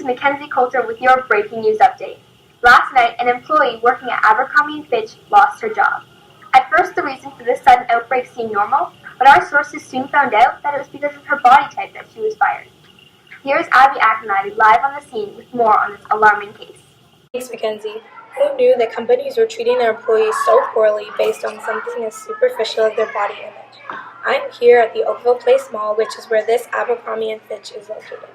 Mackenzie Coulter with your breaking news update. Last night, an employee working at Abercrombie & Fitch lost her job. At first, the reason for this sudden outbreak seemed normal, but our sources soon found out that it was because of her body type that she was fired. Here's Abby Akinade live on the scene with more on this alarming case. Thanks, Mackenzie. Who knew that companies were treating their employees so poorly based on something as superficial as their body image? I'm here at the Oakville Place Mall, which is where this Abercrombie & Fitch is located.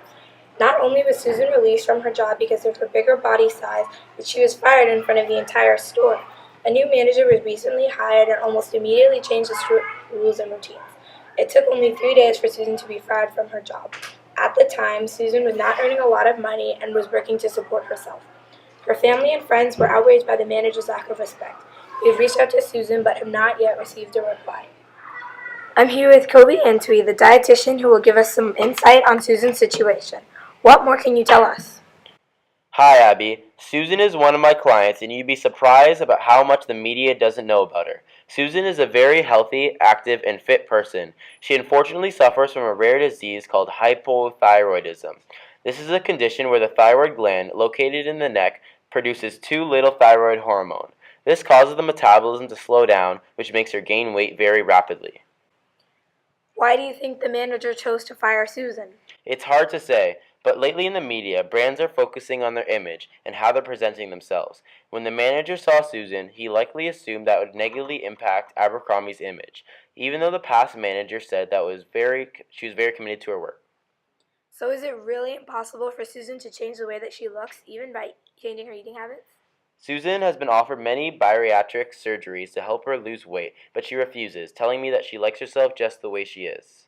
Not only was Susan released from her job because of her bigger body size, but she was fired in front of the entire store. A new manager was recently hired and almost immediately changed the store rules and routines. It took only 3 days for Susan to be fired from her job. At the time, Susan was not earning a lot of money and was working to support herself. Her family and friends were outraged by the manager's lack of respect. We've reached out to Susan but have not yet received a reply. I'm here with Kobe Antwi, the dietitian, who will give us some insight on Susan's situation. What more can you tell us? Hi, Abby. Susan is one of my clients, and you'd be surprised about how much the media doesn't know about her. Susan is a very healthy, active, and fit person. She unfortunately suffers from a rare disease called hypothyroidism. This is a condition where the thyroid gland, located in the neck, produces too little thyroid hormone. This causes the metabolism to slow down, which makes her gain weight very rapidly. Why do you think the manager chose to fire Susan? It's hard to say, but lately in the media, brands are focusing on their image and how they're presenting themselves. When the manager saw Susan, he likely assumed that would negatively impact Abercrombie's image, even though the past manager said that she was very committed to her work. So is it really impossible for Susan to change the way that she looks, even by changing her eating habits? Susan has been offered many bariatric surgeries to help her lose weight, but she refuses, telling me that she likes herself just the way she is.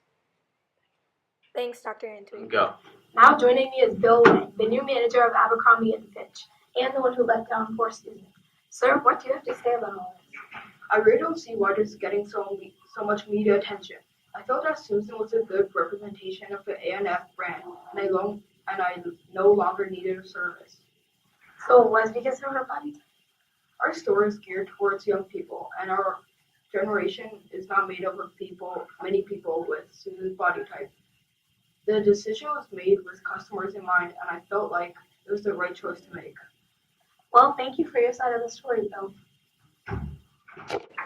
Thanks, Dr. Antwi. Go. Now joining me is Bill Lang, the new manager of Abercrombie & Fitch, and the one who let down poor Susan. Sir, what do you have to say about all this? I really don't see why this is getting so much media attention. I felt that Susan was a good representation of the A&F brand, and I no longer needed her service. So it was because of her body type? Our store is geared towards young people, and our generation is not made up of many people with Susan's body type. The decision was made with customers in mind, and I felt like it was the right choice to make. Well, thank you for your side of the story, Bill.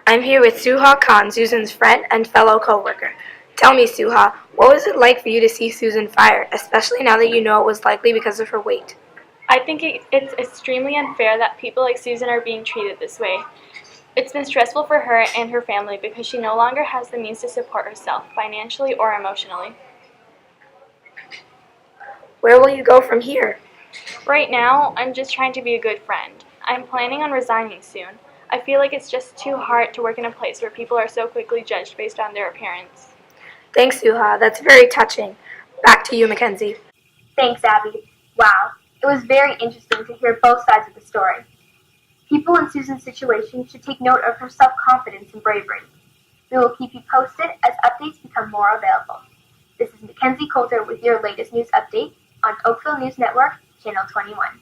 I'm here with Suha Khan, Susan's friend and fellow co-worker. Tell me, Suha, what was it like for you to see Susan fired, especially now that you know it was likely because of her weight? I think it's extremely unfair that people like Susan are being treated this way. It's been stressful for her and her family because she no longer has the means to support herself, financially or emotionally. Where will you go from here? Right now, I'm just trying to be a good friend. I'm planning on resigning soon. I feel like it's just too hard to work in a place where people are so quickly judged based on their appearance. Thanks, Suha. That's very touching. Back to you, Mackenzie. Thanks, Abby. Wow, it was very interesting to hear both sides of the story. People in Susan's situation should take note of her self-confidence and bravery. We will keep you posted as updates become more available. This is Mackenzie Coulter with your latest news update on Oakville News Network, Channel 21.